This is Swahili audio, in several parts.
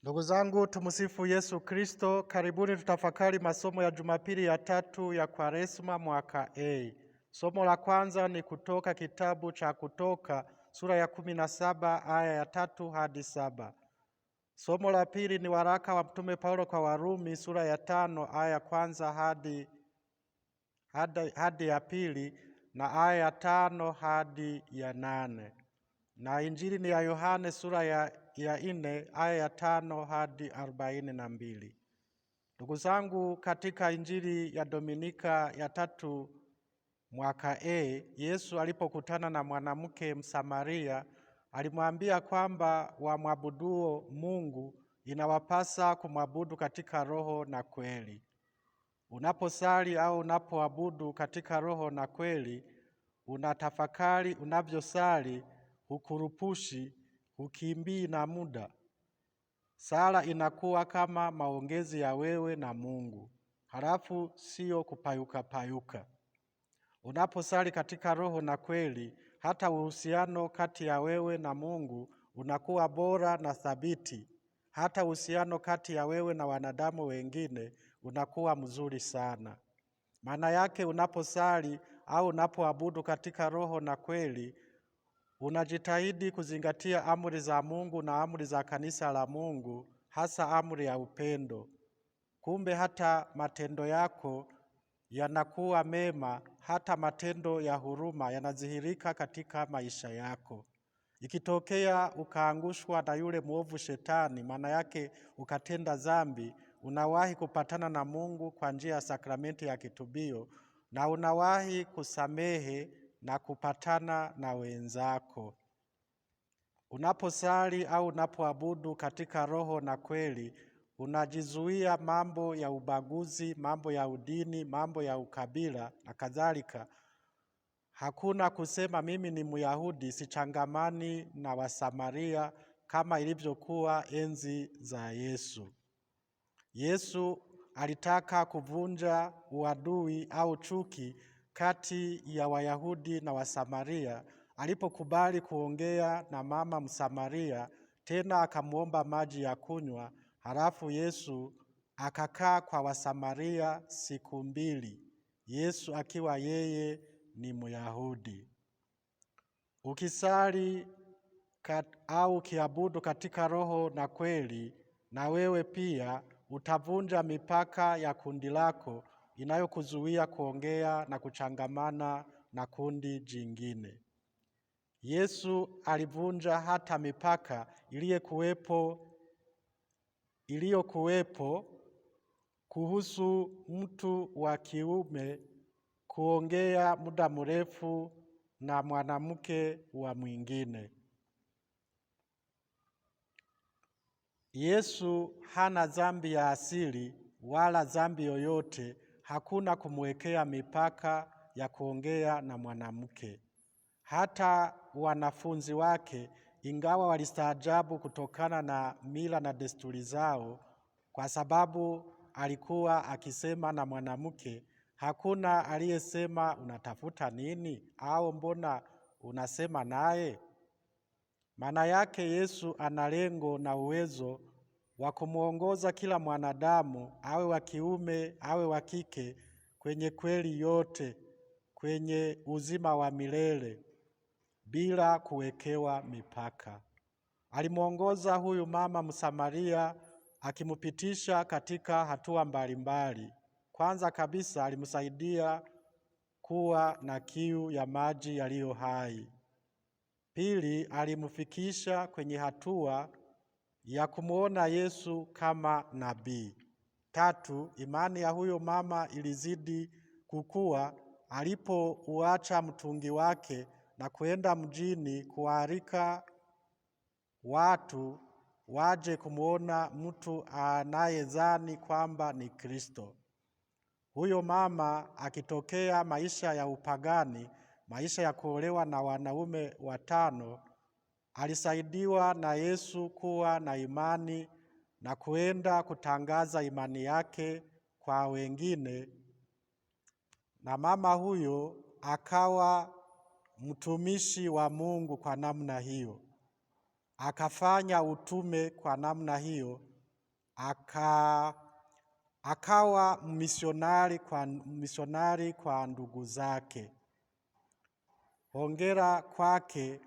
Ndugu zangu, tumsifu Yesu Kristo. Karibuni tutafakari masomo ya Jumapili ya tatu ya Kwaresma mwaka A. Somo la kwanza ni kutoka kitabu cha Kutoka sura ya 17 aya ya 3 hadi 7. Somo la pili ni waraka wa Mtume Paulo kwa Warumi sura ya 5 aya ya kwanza hadi ya pili na aya ya 5 hadi ya 8. Na Injili ni ya Yohane sura ya 4 aya ya 5 hadi 42. Ndugu zangu, katika Injili ya Dominika ya tatu mwaka A, Yesu alipokutana na mwanamke Msamaria, alimwambia kwamba wamwabuduo Mungu inawapasa kumwabudu katika roho na kweli. Unaposali au unapoabudu katika roho na kweli, unatafakari unavyosali, hukurupushi, hukimbii na muda. Sala inakuwa kama maongezi ya wewe na Mungu, halafu sio kupayuka payuka. Unaposali katika roho na kweli, hata uhusiano kati ya wewe na Mungu unakuwa bora na thabiti. Hata uhusiano kati ya wewe na wanadamu wengine unakuwa mzuri sana. Maana yake unaposali au unapoabudu katika roho na kweli, unajitahidi kuzingatia amri za Mungu na amri za kanisa la Mungu, hasa amri ya upendo. Kumbe hata matendo yako yanakuwa mema, hata matendo ya huruma yanadhihirika katika maisha yako. Ikitokea ukaangushwa na yule mwovu Shetani, maana yake ukatenda dhambi, unawahi kupatana na Mungu kwa njia ya sakramenti ya kitubio, na unawahi kusamehe na kupatana na wenzako. Unaposali au unapoabudu katika roho na kweli, unajizuia mambo ya ubaguzi, mambo ya udini, mambo ya ukabila na kadhalika. Hakuna kusema mimi ni Myahudi sichangamani na Wasamaria kama ilivyokuwa enzi za Yesu. Yesu alitaka kuvunja uadui au chuki kati ya Wayahudi na Wasamaria alipokubali kuongea na mama Msamaria, tena akamuomba maji ya kunywa. Halafu Yesu akakaa kwa Wasamaria siku 2, Yesu akiwa yeye ni Myahudi. Ukisali au ukiabudu katika roho na kweli, na wewe pia utavunja mipaka ya kundi lako inayokuzuia kuongea na kuchangamana na kundi jingine. Yesu alivunja hata mipaka iliyokuwepo kuhusu mtu wa kiume kuongea muda mrefu na mwanamke wa mwingine. Yesu hana dhambi ya asili wala dhambi yoyote, hakuna kumwekea mipaka ya kuongea na mwanamke. Hata wanafunzi wake, ingawa walistaajabu kutokana na mila na desturi zao, kwa sababu alikuwa akisema na mwanamke, hakuna aliyesema unatafuta nini au mbona unasema naye. Maana yake Yesu ana lengo na uwezo wa kumwongoza kila mwanadamu, awe wa kiume awe wa kike, kwenye kweli yote, kwenye uzima wa milele bila kuwekewa mipaka. Alimwongoza huyu mama Msamaria akimupitisha katika hatua mbalimbali. Kwanza kabisa alimsaidia kuwa na kiu ya maji yaliyo hai. Pili, alimfikisha kwenye hatua ya kumuona Yesu kama nabii. Tatu, imani ya huyo mama ilizidi kukua alipouacha mtungi wake na kwenda mjini kualika watu waje kumuona mtu anayedhani kwamba ni Kristo. Huyo mama akitokea maisha ya upagani, maisha ya kuolewa na wanaume 5, alisaidiwa na Yesu kuwa na imani na kuenda kutangaza imani yake kwa wengine, na mama huyo akawa mtumishi wa Mungu kwa namna hiyo. Akafanya utume kwa namna hiyo akawa misionari kwa ndugu zake. Hongera kwake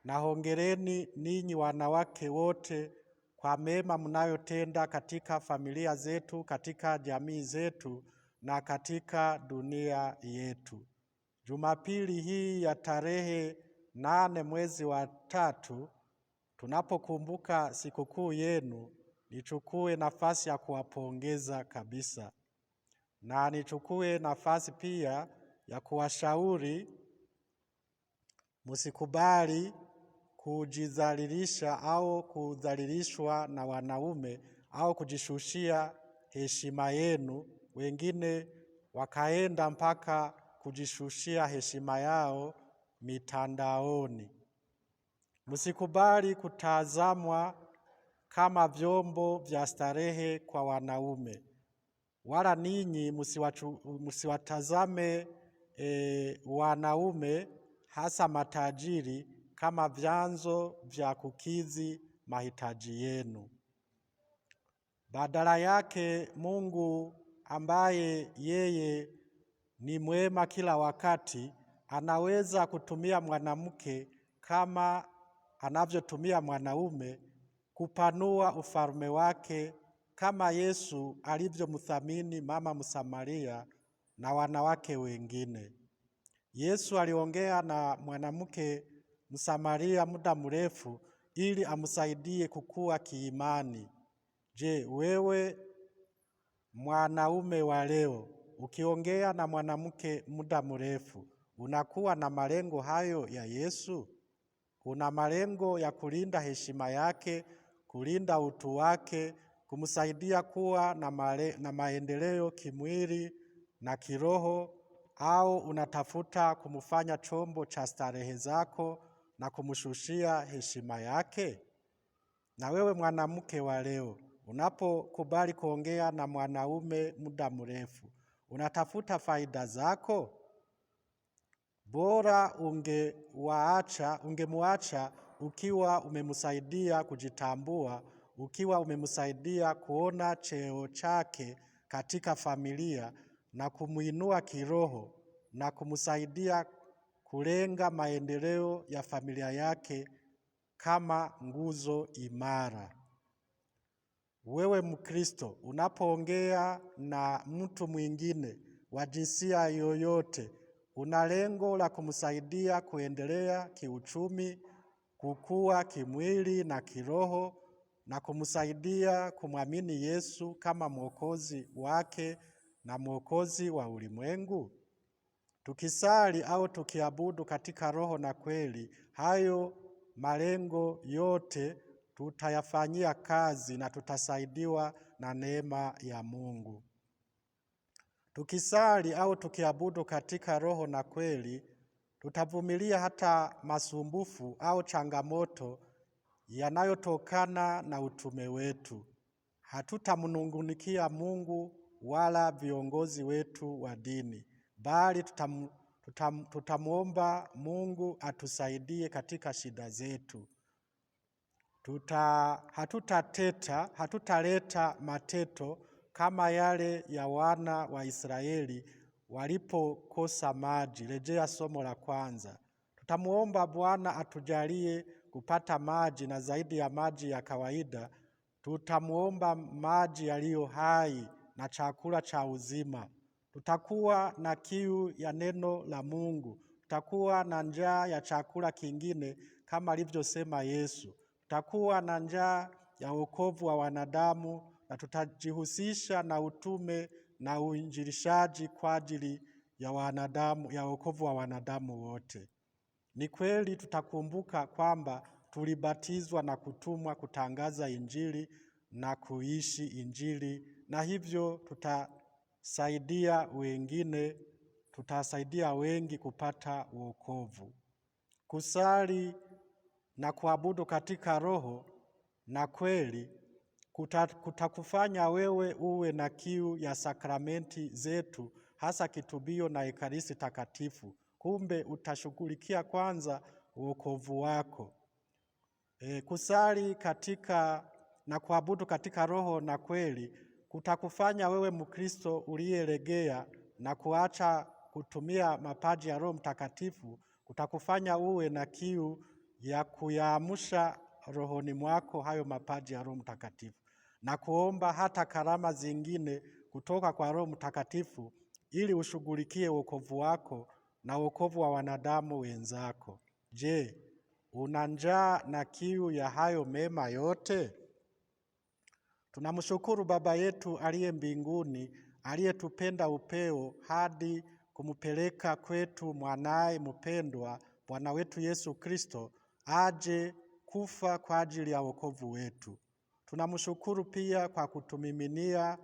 na hongereni ninyi wanawake wote kwa mema mnayotenda katika familia zetu, katika jamii zetu na katika dunia yetu. Jumapili hii ya tarehe 8 mwezi wa 3, tunapokumbuka sikukuu yenu, nichukue nafasi ya kuwapongeza kabisa, na nichukue nafasi pia ya kuwashauri msikubali kujidhalilisha au kudhalilishwa na wanaume au kujishushia heshima yenu, wengine wakaenda mpaka kujishushia heshima yao mitandaoni. Msikubali kutazamwa kama vyombo vya starehe kwa wanaume, wala ninyi msiwatazame wanaume hasa matajiri kama vyanzo vya kukidhi mahitaji yenu. Badala yake, Mungu ambaye yeye ni mwema kila wakati, anaweza kutumia mwanamke kama anavyotumia mwanaume kupanua ufalme wake, kama Yesu alivyomthamini mama Msamaria na wanawake wengine. Yesu aliongea na mwanamke Msamaria muda mrefu ili amsaidie kukua kiimani. Je, wewe mwanaume wa leo ukiongea na mwanamke muda mrefu, unakuwa na malengo hayo ya Yesu? Una malengo ya kulinda heshima yake, kulinda utu wake, kumsaidia kuwa na maendeleo kimwili na kiroho, au unatafuta kumfanya chombo cha starehe zako na kumshushia heshima yake? Na wewe mwanamke wa leo, unapokubali kuongea na mwanaume muda mrefu, unatafuta faida zako? Bora ungemwacha ukiwa umemsaidia kujitambua, ukiwa umemsaidia kuona cheo chake katika familia na kumuinua kiroho na kumsaidia kulenga maendeleo ya familia yake kama nguzo imara. Wewe Mkristo, unapoongea na mtu mwingine wa jinsia yoyote, una lengo la kumsaidia kuendelea kiuchumi, kukua kimwili na kiroho, na kumsaidia kumwamini Yesu kama Mwokozi wake na Mwokozi wa ulimwengu. Tukisali au tukiabudu katika roho na kweli, hayo malengo yote tutayafanyia kazi na tutasaidiwa na neema ya Mungu. Tukisali au tukiabudu katika roho na kweli, tutavumilia hata masumbufu au changamoto yanayotokana na utume wetu. Hatutamnungunikia Mungu wala viongozi wetu wa dini, bali tutamwomba Mungu atusaidie katika shida zetu. Hatutaleta mateto kama yale ya wana wa Israeli walipokosa maji. Rejea somo la kwanza. Tutamuomba Bwana atujalie kupata maji, na zaidi ya maji ya kawaida, tutamuomba maji yaliyo hai na chakula cha uzima. Tutakuwa na kiu ya neno la Mungu. Tutakuwa na njaa ya chakula kingine kama alivyosema Yesu. Tutakuwa na njaa ya wokovu wa wanadamu, na tutajihusisha na utume na uinjilishaji kwa ajili ya wanadamu, ya wokovu wa wanadamu wote. Ni kweli tutakumbuka kwamba tulibatizwa na kutumwa kutangaza Injili na kuishi Injili, na hivyo tutasaidia wengi kupata wokovu. Kusali na kuabudu katika roho na kweli kutakufanya wewe uwe na kiu ya sakramenti zetu, hasa kitubio na Ekaristi Takatifu. Kumbe utashughulikia kwanza wokovu wako. Kusali katika na kuabudu katika roho na kweli kutakufanya wewe Mkristo uliyelegea na kuacha kutumia mapaji ya Roho Mtakatifu, kutakufanya uwe na kiu ya kuyaamsha rohoni mwako hayo mapaji ya Roho Mtakatifu na kuomba hata karama zingine kutoka kwa Roho Mtakatifu ili ushughulikie wokovu wako na wokovu wa wanadamu wenzako. Je, una njaa na kiu ya hayo mema yote? Tunamshukuru Baba yetu aliye mbinguni, aliyetupenda upeo hadi kumpeleka kwetu mwanaye mpendwa Bwana wetu Yesu Kristo aje kufa kwa ajili ya wokovu wetu. Tunamshukuru pia kwa kutumiminia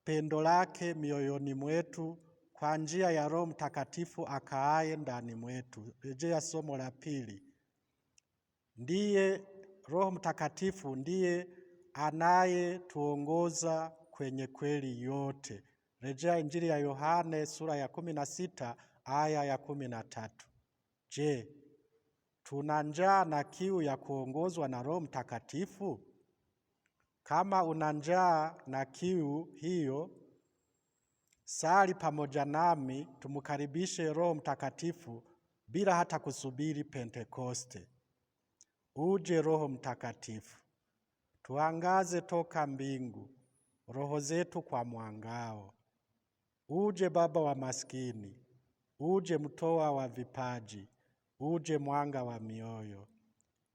pendo lake mioyoni mwetu kwa njia ya Roho Mtakatifu akaaye ndani mwetu. Rejea somo la pili. Roho Mtakatifu ndiye anayetuongoza kwenye kweli yote. Rejea Injili ya Yohane sura ya 16 aya ya 13. Je, tuna njaa na kiu ya kuongozwa na Roho Mtakatifu? Kama una njaa na kiu hiyo, sali pamoja nami tumkaribishe Roho Mtakatifu bila hata kusubiri Pentekoste. Uje Roho Mtakatifu, tuangaze toka mbingu roho zetu kwa mwangao. Uje Baba wa maskini, uje mtoa wa vipaji, uje mwanga wa mioyo.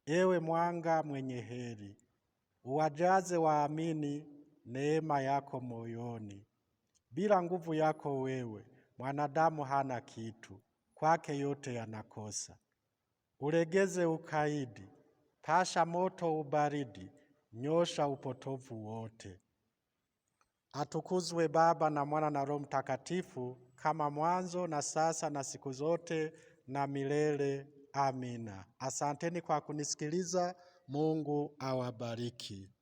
Ewe mwanga mwenye heri, uwajaze waamini neema yako moyoni. Bila nguvu yako wewe, mwanadamu hana kitu, kwake yote yanakosa. Ulegeze ukaidi, pasha moto ubaridi, nyosha upotovu wote. Atukuzwe Baba na Mwana na Roho Mtakatifu, kama mwanzo na sasa na siku zote na milele. Amina. Asanteni kwa kunisikiliza. Mungu awabariki.